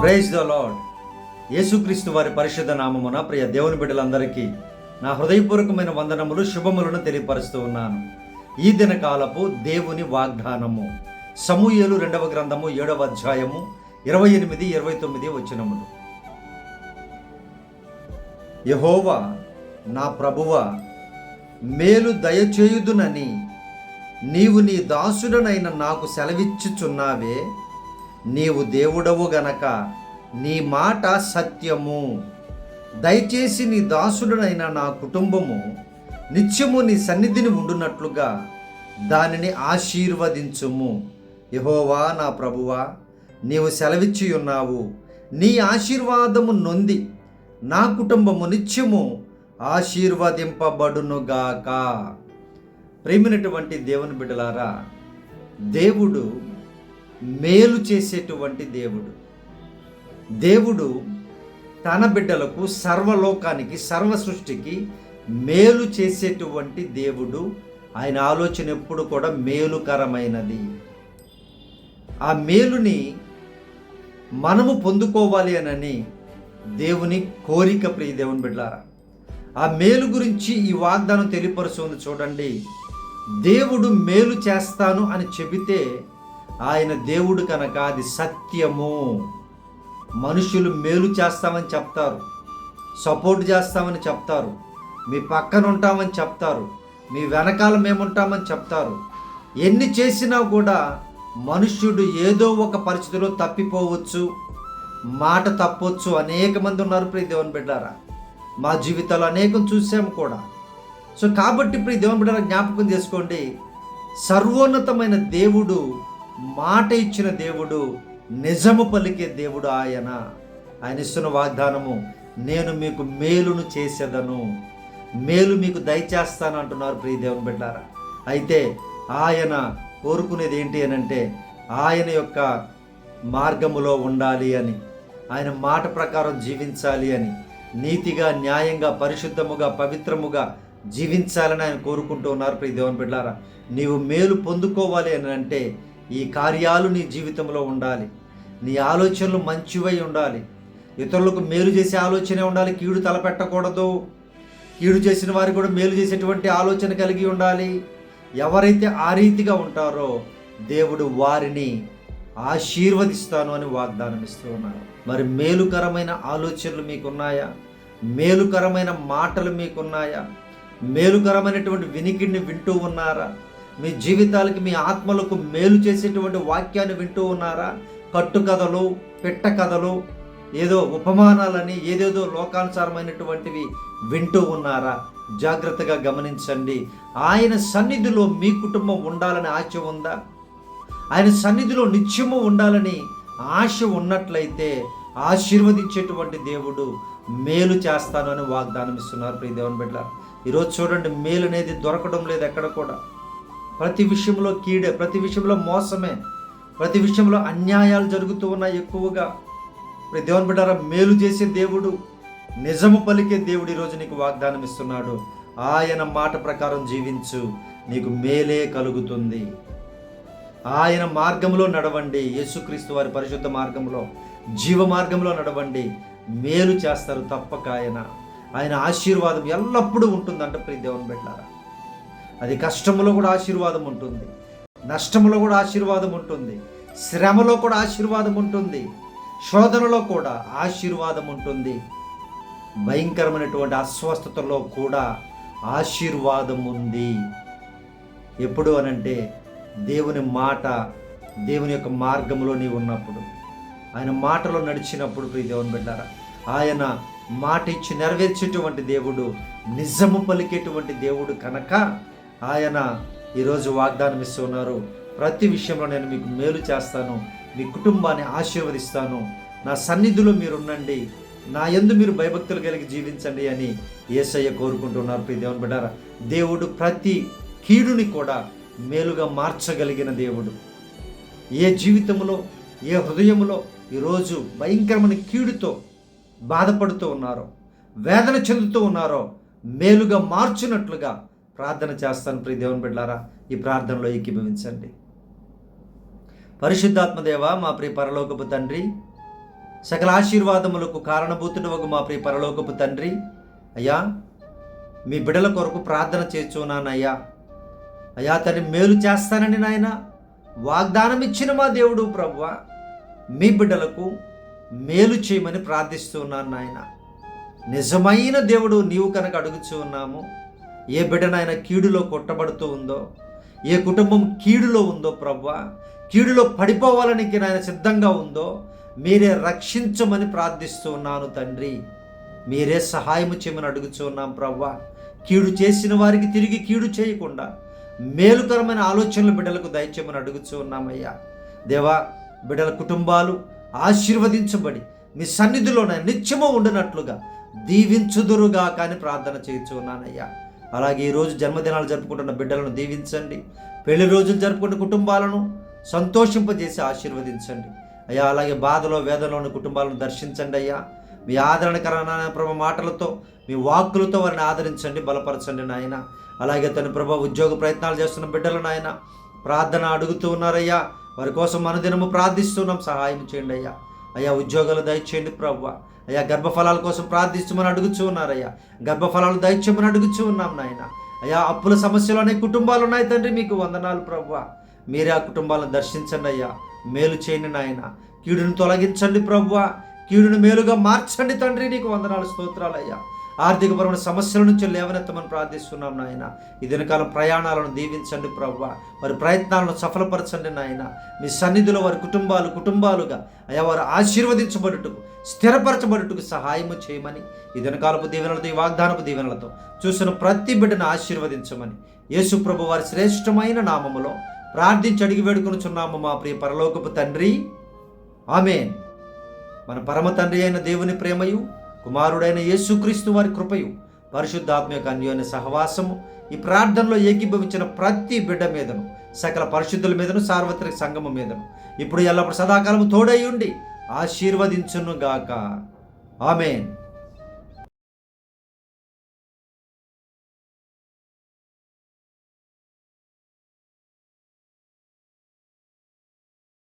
Praise the lord. యేసుక్రీస్తు వారి పరిశుద్ధ నామమున ప్రియ దేవుని బిడ్డలందరికీ నా హృదయపూర్వకమైన వందనములు, శుభములను తెలియపరుస్తూ ఉన్నాను. ఈ దినకాలపు దేవుని వాగ్దానము సమూయేలు 2వ గ్రంథము 7వ అధ్యాయము 28, 29 వచనములు. యెహోవా నా ప్రభువా, మేలు దయచేయుదునని నీవు నీ దాసుడనైన నాకు సెలవిచ్చుచున్నావే. నీవు దేవుడవు గనక నీ మాట సత్యము. దయచేసి నీ దాసుడనైన నా కుటుంబము నిత్యము నీ సన్నిధిని ఉండునట్లుగా దానిని ఆశీర్వదించుము. యెహోవా నా ప్రభువా, నీవు సెలవిచ్చి ఉన్నావు. నీ ఆశీర్వాదము నొంది నా కుటుంబము నిత్యము ఆశీర్వదింపబడునుగాక. ప్రేమైనటువంటి దేవుని బిడ్డలారా, దేవుడు మేలు చేసేటువంటి దేవుడు తన బిడ్డలకు, సర్వలోకానికి, సర్వ సృష్టికి మేలు చేసేటువంటి దేవుడు. ఆయన ఆలోచన ఎప్పుడు కూడా మేలుకరమైనది. ఆ మేలుని మనము పొందుకోవాలి అని దేవుని కోరిక. ప్రియ దేవుని బిడ్డలారా, ఆ మేలు గురించి ఈ వాగ్దానం తెలియపరుస్తుంది. చూడండి, దేవుడు మేలు చేస్తాను అని చెబితే ఆయన దేవుడు కనుక అది సత్యము. మనుషులు మేలు చేస్తామని చెప్తారు, సపోర్ట్ చేస్తామని చెప్తారు, మీ పక్కన ఉంటామని చెప్తారు, మీ వెనకాల మేముంటామని చెప్తారు. ఎన్ని చేసినా కూడా మనుష్యుడు ఏదో ఒక పరిస్థితిలో తప్పిపోవచ్చు, మాట తప్పొచ్చు. అనేక మంది ఉన్నారు ప్రియ దేవుని బిడ్డారా, మా జీవితాలు అనేకం చూసాము కూడా. సో కాబట్టి ప్రియ దేవుని బిడ్డారా, జ్ఞాపకం చేసుకోండి, సర్వోన్నతమైన దేవుడు, మాట ఇచ్చిన దేవుడు, నిజము పలికే దేవుడు. ఆయన ఇస్తున్న వాగ్దానము, నేను మీకు మేలును చేసేదను, మేలు మీకు దయచేస్తాను అంటున్నారు ప్రియ దేవుని బిడ్డారా. అయితే ఆయన కోరుకునేది ఏంటి అని అంటే, ఆయన యొక్క మార్గములో ఉండాలి అని, ఆయన మాట ప్రకారం జీవించాలి అని, నీతిగా, న్యాయంగా, పరిశుద్ధముగా, పవిత్రముగా జీవించాలని ఆయన కోరుకుంటూ ఉన్నారు ప్రియ దేవుని బిడ్డారా. నీవు మేలు పొందుకోవాలి అని అంటే ఈ కార్యాలు నీ జీవితంలో ఉండాలి. నీ ఆలోచనలు మంచివై ఉండాలి. ఇతరులకు మేలు చేసే ఆలోచనే ఉండాలి. కీడు తలపెట్టకూడదు. కీడు చేసిన వారికి కూడా మేలు చేసేటువంటి ఆలోచన కలిగి ఉండాలి. ఎవరైతే ఆ రీతిగా ఉంటారో దేవుడు వారిని ఆశీర్వదిస్తాను అని వాగ్దానం ఇస్తూ ఉన్నారు. మరి మేలుకరమైన ఆలోచనలు మీకున్నాయా? మేలుకరమైన మాటలు మీకున్నాయా? మేలుకరమైనటువంటి వినికిడిని వింటూ ఉన్నారా? మీ జీవితాలకి, మీ ఆత్మలకు మేలు చేసేటువంటి వాక్యాన్ని వింటూ ఉన్నారా? కట్టుకథలు, పెట్ట కథలు, ఏదో ఉపమానాలని, ఏదేదో లోకానుసారమైనటువంటివి వింటూ ఉన్నారా? జాగ్రత్తగా గమనించండి. ఆయన సన్నిధిలో మీ కుటుంబం ఉండాలని ఆశ ఉందా? ఆయన సన్నిధిలో నిత్యము ఉండాలని ఆశ ఉన్నట్లయితే ఆశీర్వదించేటువంటి దేవుడు మేలు చేస్తాను అని వాగ్దానం ఇస్తున్నారు ప్రియ దేవుని బిడ్డ. ఈరోజు చూడండి, మేలు అనేది దొరకడం లేదు ఎక్కడ కూడా. ప్రతి విషయంలో కీడే, ప్రతి విషయంలో మోసమే, ప్రతి విషయంలో అన్యాయాలు జరుగుతూ ఉన్నాయి ఎక్కువగా. ప్రతి దేవుని బిడ్డారా, మేలు చేసే దేవుడు, నిజము పలికే దేవుడు ఈరోజు నీకు వాగ్దానం ఇస్తున్నాడు. ఆయన మాట ప్రకారం జీవించు, నీకు మేలే కలుగుతుంది. ఆయన మార్గంలో నడవండి. యేసుక్రీస్తు వారి పరిశుద్ధ మార్గంలో, జీవ మార్గంలో నడవండి. మేలు చేస్తారు తప్పక. ఆయన ఆశీర్వాదం ఎల్లప్పుడూ ఉంటుందంట ప్రియ దేవుని బిడ్డలారా. అది కష్టంలో కూడా ఆశీర్వాదం ఉంటుంది, నష్టంలో కూడా ఆశీర్వాదం ఉంటుంది, శ్రమలో కూడా ఆశీర్వాదం ఉంటుంది, శోధనలో కూడా ఆశీర్వాదం ఉంటుంది, భయంకరమైనటువంటి అస్వస్థతలో కూడా ఆశీర్వాదం ఉంది. ఎప్పుడు అనంటే దేవుని మాట, దేవుని యొక్క మార్గంలో నీవు ఉన్నప్పుడు, ఆయన మాటలో నడిచినప్పుడు ప్రియ దేవుని బిడ్డారా. ఆయన మాట ఇచ్చి నెరవేర్చేటువంటి దేవుడు, నిజము పలికేటువంటి దేవుడు కనుక ఆయన ఈరోజు వాగ్దానం ఇస్తున్నారు. ప్రతి విషయంలో నేను మీకు మేలు చేస్తాను, మీ కుటుంబాన్ని ఆశీర్వదిస్తాను, నా సన్నిధిలో మీరు ఉండండి, నా యందు మీరు భయభక్తులు కలిగి జీవించండి అని యేసయ్య కోరుకుంటున్నారు ప్రియ దేవుని బిడ్డారా. దేవుడు ప్రతి కీడుని కూడా మేలుగా మార్చగలిగిన దేవుడు. ఏ జీవితంలో, ఏ హృదయంలో ఈరోజు భయంకరమైన కీడుతో బాధపడుతూ ఉన్నారో, వేదన చెందుతూ ఉన్నారో, మేలుగా మార్చినట్లుగా ప్రార్థన చేస్తాను ప్రియ దేవుని బిడ్డలారా. ఈ ప్రార్థనలో ఏకీభవించండి. పరిశుద్ధాత్మదేవ, మా ప్రియ పరలోకపు తండ్రి, సకల ఆశీర్వాదములకు కారణభూతుడవగు మా ప్రియ పరలోకపు తండ్రి, అయ్యా మీ బిడ్డల కొరకు ప్రార్థన చేస్తున్నానయ్యా. అయ్యా తండ్రి, మేలు చేస్తానని నాయన వాగ్దానం ఇచ్చిన మా దేవుడు ప్రభువా, మీ బిడ్డలకు మేలు చేయమని ప్రార్థిస్తున్నాను నాయన. నిజమైన దేవుడు నీవు కనుక అడుగుచూ ఉన్నాము. ఏ బిడ్డనైనా కీడులో కొట్టబడుతూ ఉందో, ఏ కుటుంబం కీడులో ఉందో ప్రభువా, కీడులో పడిపోవాలని నాయన సిద్ధంగా ఉందో, మీరే రక్షించమని ప్రార్థిస్తూ ఉన్నాను తండ్రి. మీరే సహాయము చేయమని అడుగుచూ ఉన్నాం ప్రభువా. కీడు చేసిన వారికి తిరిగి కీడు చేయకుండా మేలుకరమైన ఆలోచనలు బిడ్డలకు దయచేయమని అడుగుచూ ఉన్నామయ్యా. దేవా, బిడ్డల కుటుంబాలు ఆశీర్వదించబడి మీ సన్నిధిలోనే నిత్యము ఉండనట్లుగా దీవించుదురుగా కానీ ప్రార్థన చేయించు ఉన్నానయ్యా. అలాగే ఈరోజు జన్మదినాలు జరుపుకుంటున్న బిడ్డలను దీవించండి. పెళ్లి రోజులు జరుపుకున్న కుటుంబాలను సంతోషింపజేసి ఆశీర్వదించండి అయ్యా. అలాగే బాధలో వేదనలో ఉన్న కుటుంబాలను దర్శించండి అయ్యా. మీ ఆదరణకరమైన ప్రభు మాటలతో, మీ వాక్కులతో వారిని ఆదరించండి, బలపరచండి నాయన. అలాగే తన ప్రభు ఉద్యోగ ప్రయత్నాలు చేస్తున్న బిడ్డలు నాయన ప్రార్థన అడుగుతూ ఉన్నారయ్యా. వారి కోసం అనుదినము ప్రార్థిస్తున్నాం, సహాయం చేయండి అయ్యా. అయ్యా ఉద్యోగాలు దయచేయండి ప్రభువ. అయ్యా గర్భఫలాల కోసం ప్రార్థిస్తామని అడుగుచూ ఉన్నారయ్యా. గర్భఫలాలు దయచేయమని అడుగుచూ ఉన్నాం నాయన. అయ్యా అప్పుల సమస్యలు అనే కుటుంబాలు ఉన్నాయి తండ్రి, మీకు వందనాలు ప్రభువ. మీరే ఆ కుటుంబాలను దర్శించండి అయ్యా. మేలు చేయండి నాయన. కీడును తొలగించండి ప్రభువ. కీడును మేలుగా మార్చండి తండ్రి, నీకు వందనాలు, స్తోత్రాలు అయ్యా. ఆర్థికపరమైన సమస్యల నుంచి లేవనెత్తమని ప్రార్థిస్తున్నాం నాయన. ఈ దినకాలం ప్రయాణాలను దీవించండి ప్రభువ. వారి ప్రయత్నాలను సఫలపరచండి నాయన. మీ సన్నిధిలో వారి కుటుంబాలుగా అయ్యా వారు ఆశీర్వదించబడుటకు, స్థిరపరచబడుటకు సహాయము చేయమని ఈ దినకాలపు దీవెనలతో, ఈ వాగ్దానపు దీవెనలతో చూసిన ప్రతి బిడ్డను ఆశీర్వదించమని యేసు ప్రభు వారి శ్రేష్టమైన నామములో ప్రార్థించి అడిగి వేడుకొనుచున్నాము మా ప్రియ పరలోకపు తండ్రి, ఆమేన్. మన పరమ తండ్రి అయిన దేవుని ప్రేమయు, కుమారుడైన యేసుక్రీస్తు వారి కృపయు, పరిశుద్ధాత్మ యొక్క అన్యోన్య సహవాసము ఈ ప్రార్థనలో ఏకీభవించిన ప్రతి బిడ్డ మీదను, సకల పరిశుద్ధుల మీదను, సార్వత్రిక సంగమం మీదను ఇప్పుడు ఎల్లప్పుడు సదాకాలము తోడై ఉండి ఆశీర్వదించునుగాక. ఆమేన్.